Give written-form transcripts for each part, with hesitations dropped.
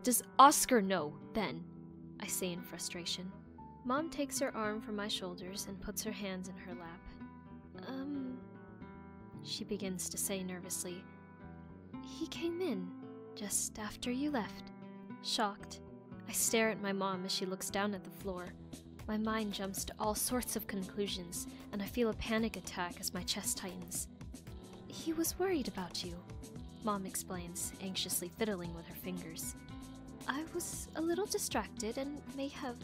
Does Oscar know, then? I say in frustration. Mom takes her arm from my shoulders and puts her hands in her lap. She begins to say nervously. He came in, just after you left. Shocked, I stare at my mom as she looks down at the floor. My mind jumps to all sorts of conclusions, and I feel a panic attack as my chest tightens. He was worried about you, Mom explains, anxiously fiddling with her fingers. I was a little distracted and may have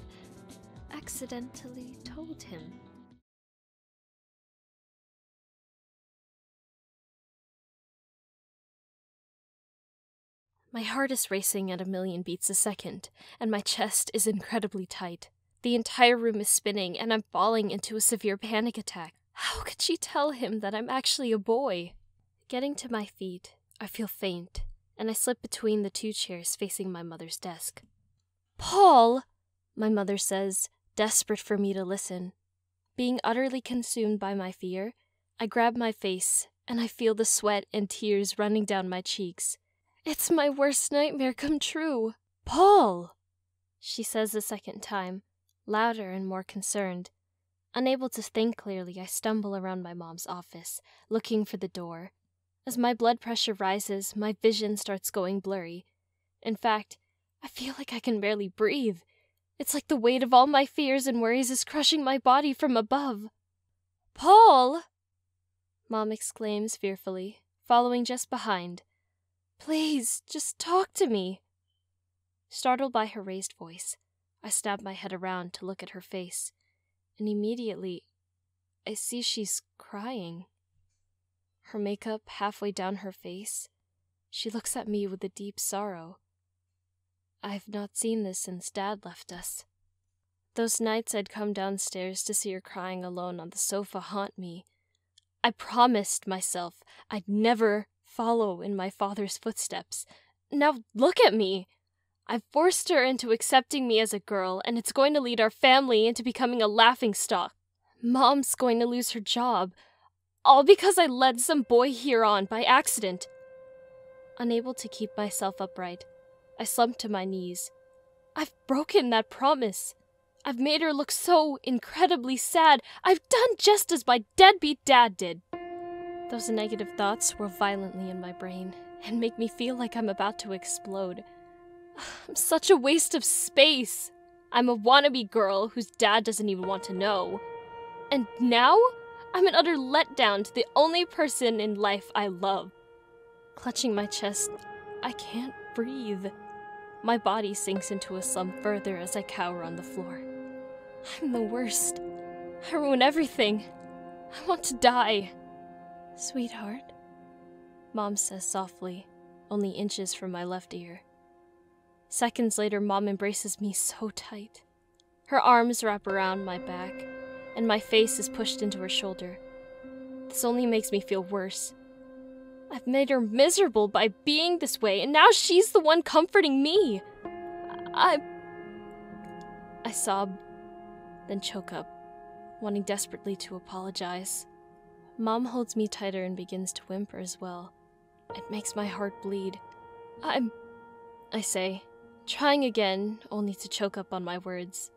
accidentally told him. My heart is racing at 1,000,000 beats a second, and my chest is incredibly tight. The entire room is spinning, and I'm falling into a severe panic attack. How could she tell him that I'm actually a boy? Getting to my feet, I feel faint, and I slip between the 2 chairs facing my mother's desk. Paul, my mother says, desperate for me to listen. Being utterly consumed by my fear, I grab my face, and I feel the sweat and tears running down my cheeks. It's my worst nightmare come true. Paul, she says a second time, louder and more concerned. Unable to think clearly, I stumble around my mom's office, looking for the door. As my blood pressure rises, my vision starts going blurry. In fact, I feel like I can barely breathe. It's like the weight of all my fears and worries is crushing my body from above. Paul! Mom exclaims fearfully, following just behind. Please, just talk to me. Startled by her raised voice, I snap my head around to look at her face, and immediately, I see she's crying. Her makeup halfway down her face, she looks at me with a deep sorrow. I've not seen this since Dad left us. Those nights I'd come downstairs to see her crying alone on the sofa haunt me. I promised myself I'd never follow in my father's footsteps. Now look at me! I've forced her into accepting me as a girl, and it's going to lead our family into becoming a laughingstock. Mom's going to lose her job, all because I led some boy here on by accident. Unable to keep myself upright, I slump to my knees. I've broken that promise. I've made her look so incredibly sad. I've done just as my deadbeat dad did. Those negative thoughts whirl violently in my brain and make me feel like I'm about to explode. I'm such a waste of space. I'm a wannabe girl whose dad doesn't even want to know. And now, I'm an utter letdown to the only person in life I love. Clutching my chest, I can't breathe. My body sinks into a slump further as I cower on the floor. I'm the worst. I ruin everything. I want to die. Sweetheart, Mom says softly, only inches from my left ear. Seconds later, Mom embraces me so tight. Her arms wrap around my back, and my face is pushed into her shoulder. This only makes me feel worse. I've made her miserable by being this way, and now she's the one comforting me. I sob, then choke up, wanting desperately to apologize. Mom holds me tighter and begins to whimper as well. It makes my heart bleed. I say, trying again, only to choke up on my words.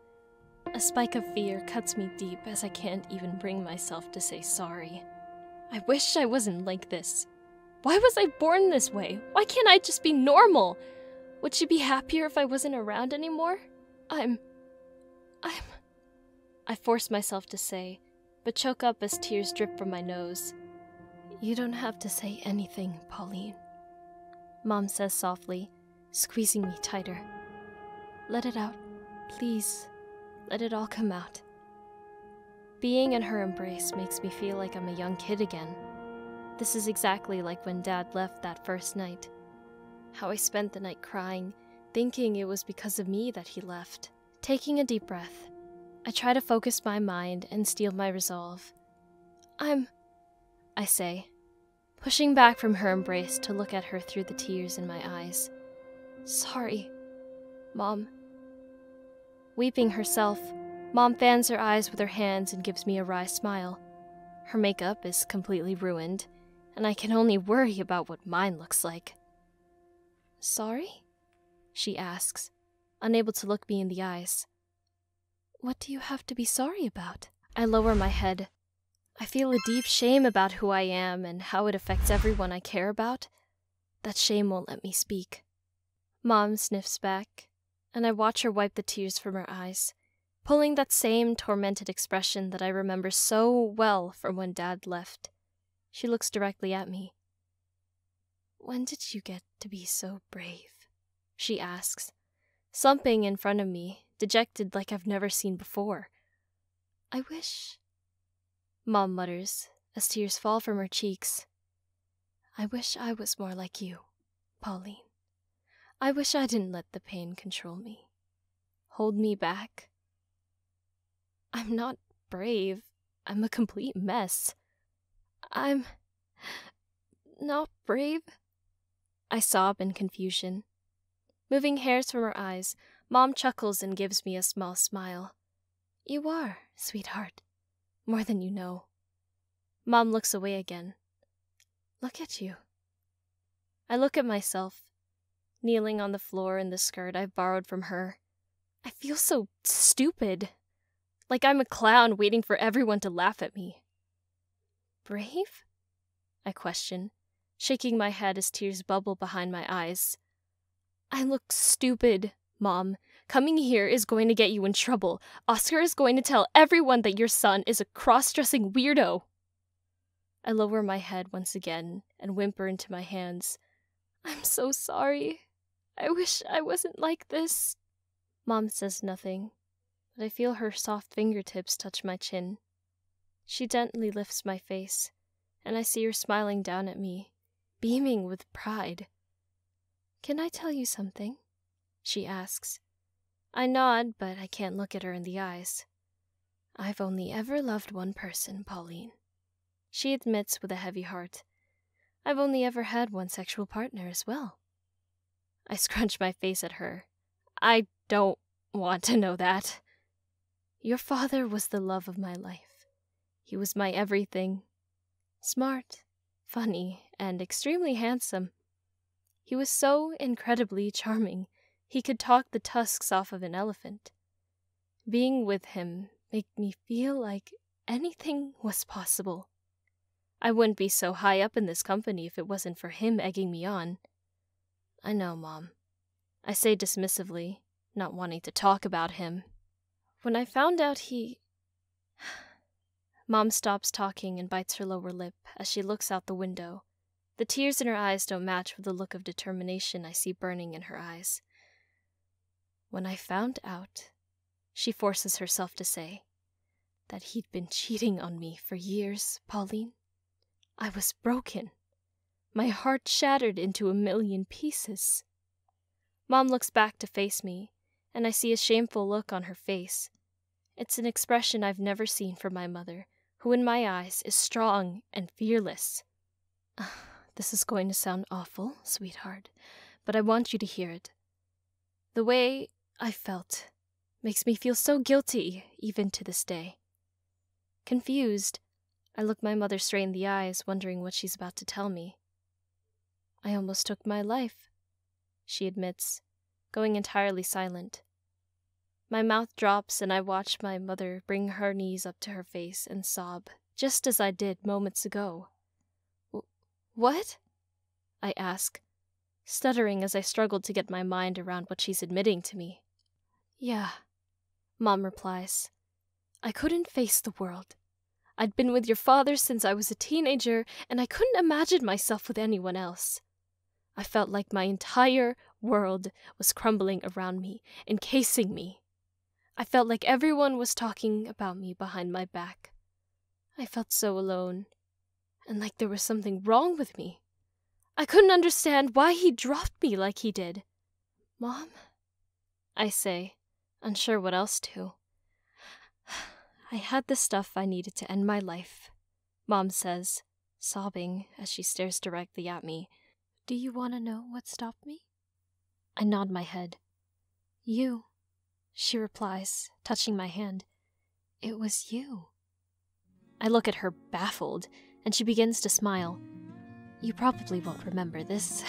A spike of fear cuts me deep as I can't even bring myself to say sorry. I wish I wasn't like this. Why was I born this way? Why can't I just be normal? Would she be happier if I wasn't around anymore? I force myself to say, but choke up as tears drip from my nose. You don't have to say anything, Pauline, Mom says softly, squeezing me tighter. Let it out, please. Let it all come out. Being in her embrace makes me feel like I'm a young kid again. This is exactly like when Dad left that first night. How I spent the night crying, thinking it was because of me that he left. Taking a deep breath, I try to focus my mind and steel my resolve. I say, pushing back from her embrace to look at her through the tears in my eyes. Sorry, Mom. Weeping herself, Mom fans her eyes with her hands and gives me a wry smile. Her makeup is completely ruined, and I can only worry about what mine looks like. Sorry? she asks, unable to look me in the eyes. What do you have to be sorry about? I lower my head. I feel a deep shame about who I am and how it affects everyone I care about. That shame won't let me speak. Mom sniffs back, and I watch her wipe the tears from her eyes, pulling that same tormented expression that I remember so well from when Dad left. She looks directly at me. When did you get to be so brave? She asks, slumping in front of me, dejected like I've never seen before. I wish... Mom mutters, as tears fall from her cheeks. I wish I was more like you, Pauline. I wish I didn't let the pain control me, hold me back. I'm not brave. I'm a complete mess. I'm not brave. I sob in confusion. Moving hairs from her eyes, Mom chuckles and gives me a small smile. You are, sweetheart. More than you know. Mom looks away again. Look at you. I look at myself, kneeling on the floor in the skirt I've borrowed from her. I feel so stupid. Like I'm a clown waiting for everyone to laugh at me. Brave? I question, shaking my head as tears bubble behind my eyes. I look stupid, Mom. Coming here is going to get you in trouble. Oscar is going to tell everyone that your son is a cross-dressing weirdo. I lower my head once again and whimper into my hands. I'm so sorry. I wish I wasn't like this. Mom says nothing, but I feel her soft fingertips touch my chin. She gently lifts my face, and I see her smiling down at me, beaming with pride. Can I tell you something? She asks. I nod, but I can't look at her in the eyes. I've only ever loved one person, Pauline. She admits with a heavy heart. I've only ever had one sexual partner as well. I scrunch my face at her. I don't want to know that. Your father was the love of my life. He was my everything. Smart, funny, and extremely handsome. He was so incredibly charming. He could talk the tusks off of an elephant. Being with him made me feel like anything was possible. I wouldn't be so high up in this company if it wasn't for him egging me on. I know, Mom. I say dismissively, not wanting to talk about him. When I found out he... Mom stops talking and bites her lower lip as she looks out the window. The tears in her eyes don't match with the look of determination I see burning in her eyes. When I found out, she forces herself to say, that he'd been cheating on me for years, Pauline, I was broken. My heart shattered into a million pieces. Mom looks back to face me, and I see a shameful look on her face. It's an expression I've never seen from my mother, who in my eyes is strong and fearless. This is going to sound awful, sweetheart, but I want you to hear it. The way I felt makes me feel so guilty, even to this day. Confused, I look my mother straight in the eyes, wondering what she's about to tell me. I almost took my life, she admits, going entirely silent. My mouth drops and I watch my mother bring her knees up to her face and sob, just as I did moments ago. What? I ask, stuttering as I struggle to get my mind around what she's admitting to me. Yeah, Mom replies. I couldn't face the world. I'd been with your father since I was a teenager, and I couldn't imagine myself with anyone else. I felt like my entire world was crumbling around me, encasing me. I felt like everyone was talking about me behind my back. I felt so alone, and like there was something wrong with me. I couldn't understand why he dropped me like he did. Mom? I say, unsure what else to. I had the stuff I needed to end my life, Mom says, sobbing as she stares directly at me. Do you want to know what stopped me? I nod my head. You, she replies, touching my hand. It was you. I look at her baffled, and she begins to smile. You probably won't remember this.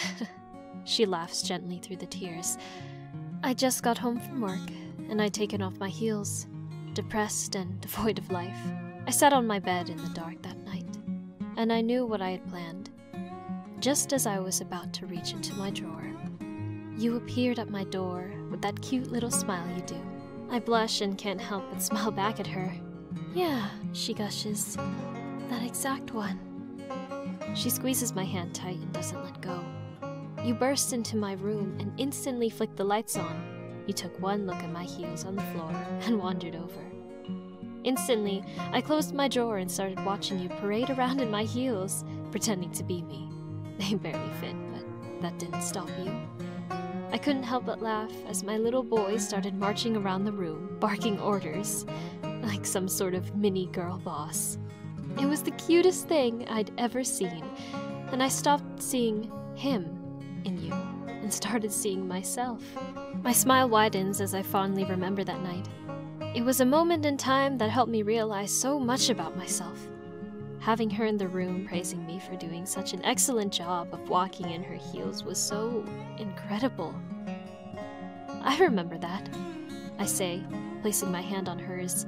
She laughs gently through the tears. I just got home from work, and I'd taken off my heels, depressed and devoid of life. I sat on my bed in the dark that night, and I knew what I had planned. Just as I was about to reach into my drawer, you appeared at my door with that cute little smile you do. I blush and can't help but smile back at her. Yeah, she gushes. That exact one. She squeezes my hand tight and doesn't let go. You burst into my room and instantly flicked the lights on. You took one look at my heels on the floor and wandered over. Instantly, I closed my drawer and started watching you parade around in my heels, pretending to be me. They barely fit, but that didn't stop you. I couldn't help but laugh as my little boy started marching around the room, barking orders, like some sort of mini girl boss. It was the cutest thing I'd ever seen, and I stopped seeing him in you and started seeing myself. My smile widens as I fondly remember that night. It was a moment in time that helped me realize so much about myself. Having her in the room praising me for doing such an excellent job of walking in her heels was so incredible. I remember that, I say, placing my hand on hers.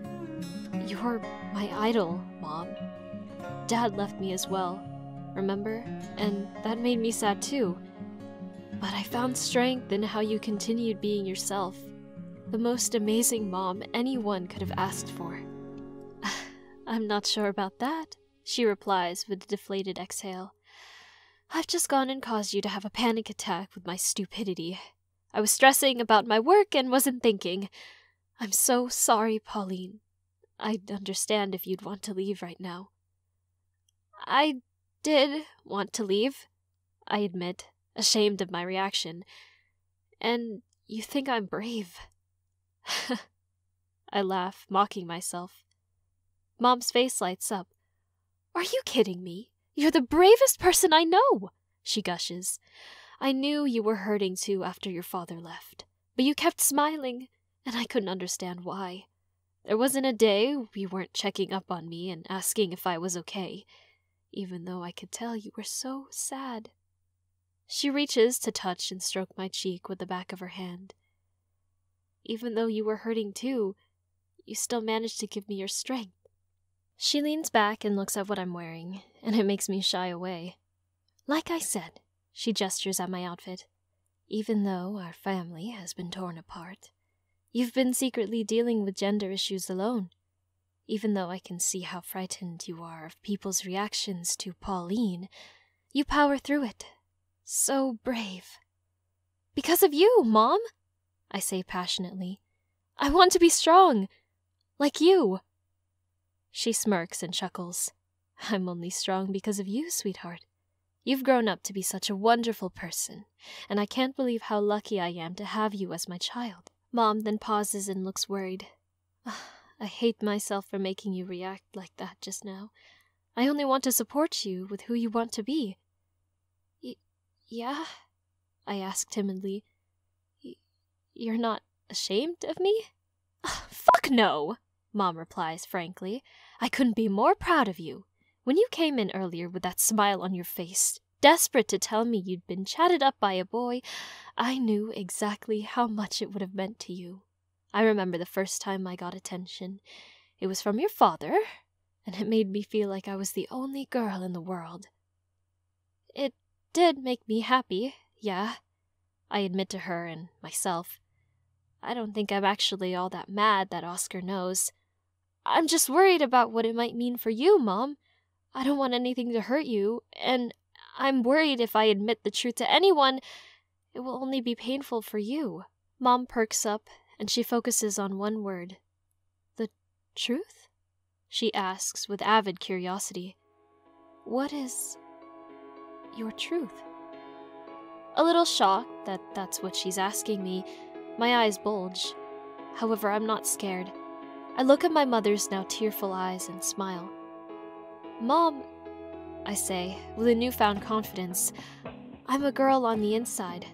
You're my idol, Mom. Dad left me as well, remember? And that made me sad too. But I found strength in how you continued being yourself. The most amazing mom anyone could have asked for. I'm not sure about that, she replies with a deflated exhale. I've just gone and caused you to have a panic attack with my stupidity. I was stressing about my work and wasn't thinking. I'm so sorry, Pauline. I'd understand if you'd want to leave right now. I did want to leave, I admit, ashamed of my reaction. And you think I'm brave. I laugh, mocking myself. Mom's face lights up. Are you kidding me? You're the bravest person I know, she gushes. I knew you were hurting too after your father left, but you kept smiling, and I couldn't understand why. There wasn't a day you weren't checking up on me and asking if I was okay, even though I could tell you were so sad. She reaches to touch and stroke my cheek with the back of her hand. Even though you were hurting too, you still managed to give me your strength. She leans back and looks at what I'm wearing, and it makes me shy away. Like I said, she gestures at my outfit. Even though our family has been torn apart, you've been secretly dealing with gender issues alone. Even though I can see how frightened you are of people's reactions to Pauline, you power through it. So brave. Because of you, Mom, I say passionately. I want to be strong, like you. She smirks and chuckles. I'm only strong because of you, sweetheart. You've grown up to be such a wonderful person, and I can't believe how lucky I am to have you as my child. Mom then pauses and looks worried. I hate myself for making you react like that just now. I only want to support you with who you want to be. Yeah? I ask timidly. You're not ashamed of me? Fuck no, Mom replies frankly. I couldn't be more proud of you. When you came in earlier with that smile on your face, desperate to tell me you'd been chatted up by a boy, I knew exactly how much it would have meant to you. I remember the first time I got attention. It was from your father, and it made me feel like I was the only girl in the world. It did make me happy, yeah, I admit to her and myself. I don't think I'm actually all that mad that Oscar knows. I'm just worried about what it might mean for you, Mom. I don't want anything to hurt you, and I'm worried if I admit the truth to anyone, it will only be painful for you. Mom perks up, and she focuses on one word. The truth? She asks with avid curiosity. What is your truth? A little shocked that that's what she's asking me, my eyes bulge. However, I'm not scared. I look at my mother's now tearful eyes and smile. Mom, I say, with a newfound confidence, I'm a girl on the inside.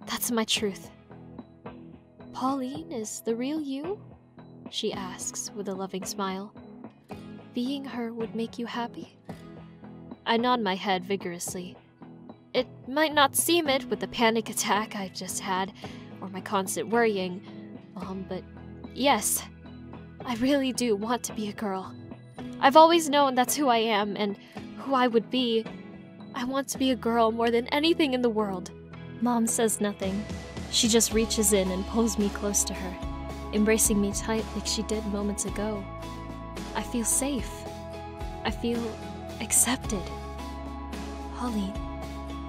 That's my truth. Pauline is the real you? She asks with a loving smile. Being her would make you happy? I nod my head vigorously. It might not seem it with the panic attack I've just had, or my constant worrying, Mom, but yes, I really do want to be a girl. I've always known that's who I am and who I would be. I want to be a girl more than anything in the world. Mom says nothing. She just reaches in and pulls me close to her, embracing me tight like she did moments ago. I feel safe. I feel accepted. Pauline,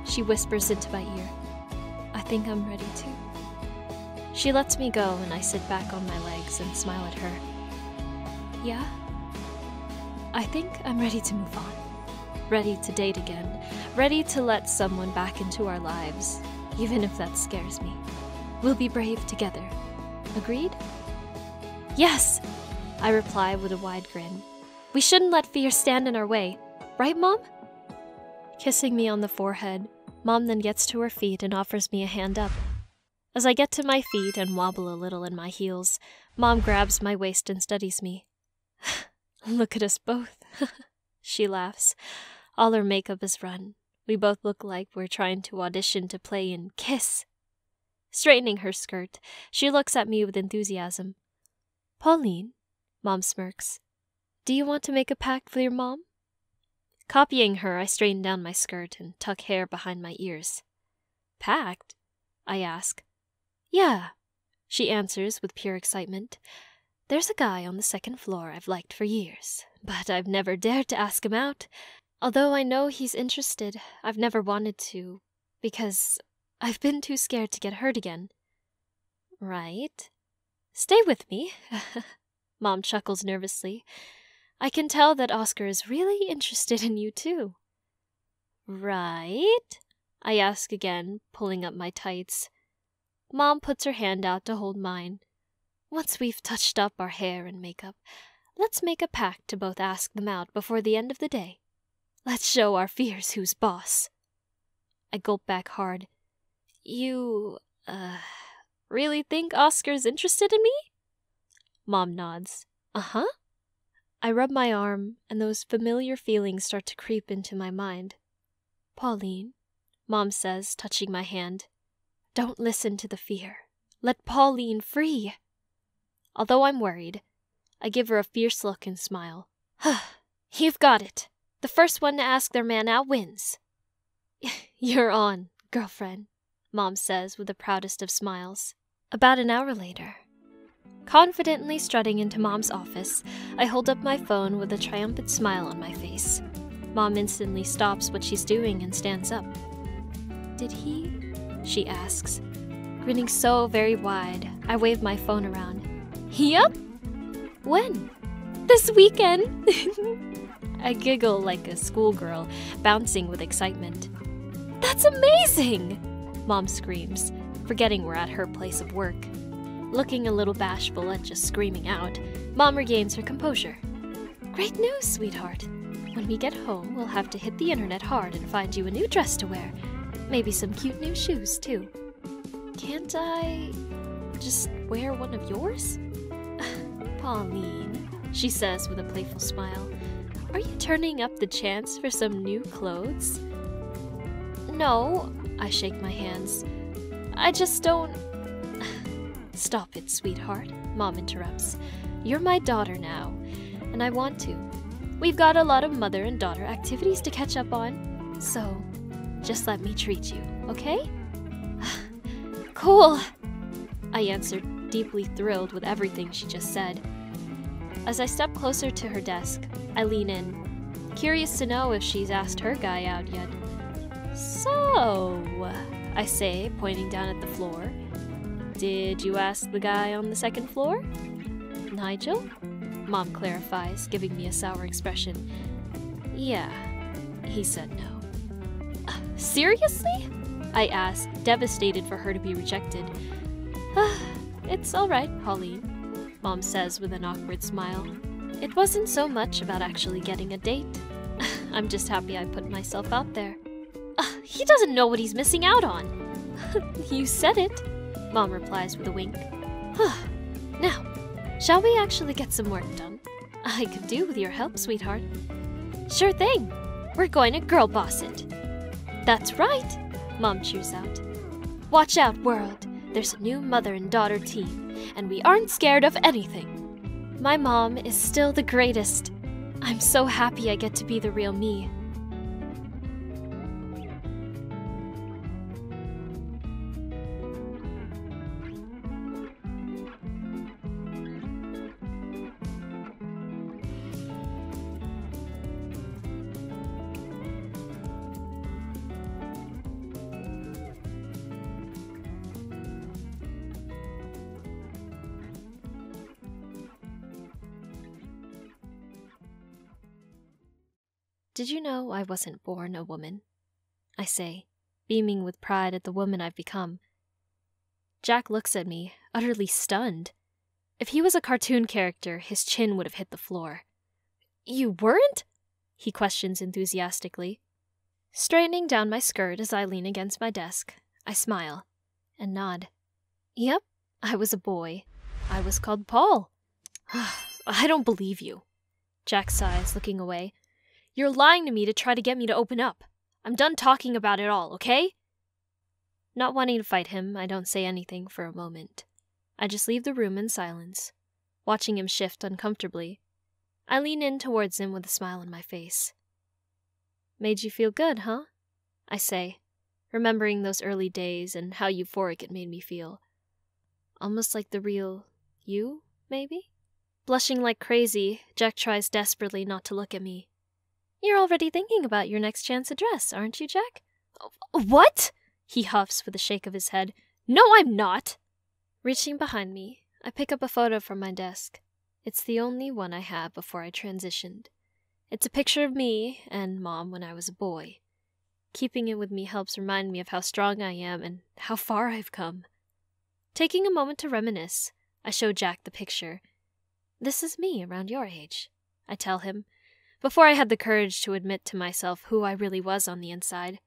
she whispers into my ear. I think I'm ready too. She lets me go and I sit back on my legs and smile at her. Yeah? I think I'm ready to move on. Ready to date again. Ready to let someone back into our lives, even if that scares me. We'll be brave together. Agreed? Yes, I reply with a wide grin. We shouldn't let fear stand in our way. Right, Mom? Kissing me on the forehead, Mom then gets to her feet and offers me a hand up. As I get to my feet and wobble a little in my heels, Mom grabs my waist and studies me. Look at us both. She laughs. All her makeup is run. We both look like we're trying to audition to play in Kiss. Straightening her skirt, she looks at me with enthusiasm. Pauline, Mom smirks. Do you want to make a pact with your mom? Copying her, I straighten down my skirt and tuck hair behind my ears. Pact? I ask. Yeah, she answers with pure excitement. There's a guy on the second floor I've liked for years, but I've never dared to ask him out. Although I know he's interested, I've never wanted to, because I've been too scared to get hurt again. Right? Stay with me. Mom chuckles nervously. I can tell that Oscar is really interested in you too. Right? I ask again, pulling up my tights. Mom puts her hand out to hold mine. Once we've touched up our hair and makeup, let's make a pact to both ask them out before the end of the day. Let's show our fears who's boss. I gulp back hard. You, really think Oscar's interested in me? Mom nods. Uh-huh. I rub my arm, and those familiar feelings start to creep into my mind. Pauline, Mom says, touching my hand. Don't listen to the fear. Let Pauline free. Although I'm worried, I give her a fierce look and smile. You've got it. The first one to ask their man out wins. You're on, girlfriend, Mom says with the proudest of smiles. About an hour later, confidently strutting into Mom's office, I hold up my phone with a triumphant smile on my face. Mom instantly stops what she's doing and stands up. Did he? She asks. Grinning so very wide, I wave my phone around. Yup. When? This weekend. I giggle like a schoolgirl, bouncing with excitement. That's amazing! Mom screams, forgetting we're at her place of work. Looking a little bashful at just screaming out, Mom regains her composure. Great news, sweetheart. When we get home, we'll have to hit the internet hard and find you a new dress to wear. Maybe some cute new shoes, too. Can't I just wear one of yours? Pauline, she says with a playful smile. Are you turning up the chance for some new clothes? No, I shake my hands. I just don't... Stop it, sweetheart, Mom interrupts. You're my daughter now, and I want to. We've got a lot of mother and daughter activities to catch up on, so just let me treat you, okay? Cool, I answered, deeply thrilled with everything she just said. As I step closer to her desk, I lean in, curious to know if she's asked her guy out yet. So, I say, pointing down at the floor, did you ask the guy on the second floor? Nigel? Mom clarifies, giving me a sour expression. Yeah, he said no. Seriously? I asked, devastated for her to be rejected. It's all right, Pauline, Mom says with an awkward smile. It wasn't so much about actually getting a date. I'm just happy I put myself out there. He doesn't know what he's missing out on. You said it, Mom replies with a wink. Now, shall we actually get some work done? I could do with your help, sweetheart. Sure thing. We're going to girl boss it. That's right, Mom cheers out. Watch out, world. There's a new mother and daughter team, and we aren't scared of anything. My mom is still the greatest. I'm so happy I get to be the real me. Did you know I wasn't born a woman? I say, beaming with pride at the woman I've become. Jack looks at me, utterly stunned. If he was a cartoon character, his chin would have hit the floor. You weren't? He questions enthusiastically. Straightening down my skirt as I lean against my desk, I smile and nod. Yep, I was a boy. I was called Paul. I don't believe you. Jack sighs, looking away. You're lying to me to try to get me to open up. I'm done talking about it all, okay? Not wanting to fight him, I don't say anything for a moment. I just leave the room in silence, watching him shift uncomfortably. I lean in towards him with a smile on my face. Made you feel good, huh? I say, remembering those early days and how euphoric it made me feel. Almost like the real you, maybe? Blushing like crazy, Jack tries desperately not to look at me. You're already thinking about your next chance address, aren't you, Jack? What? He huffs with a shake of his head. No, I'm not! Reaching behind me, I pick up a photo from my desk. It's the only one I have before I transitioned. It's a picture of me and Mom when I was a boy. Keeping it with me helps remind me of how strong I am and how far I've come. Taking a moment to reminisce, I show Jack the picture. This is me around your age, I tell him, before I had the courage to admit to myself who I really was on the inside.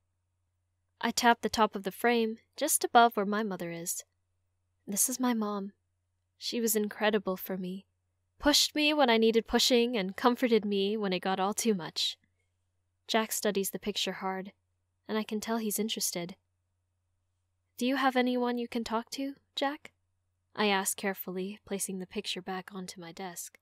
I tap the top of the frame, just above where my mother is. This is my mom. She was incredible for me. Pushed me when I needed pushing and comforted me when it got all too much. Jack studies the picture hard, and I can tell he's interested. Do you have anyone you can talk to, Jack? I ask carefully, placing the picture back onto my desk.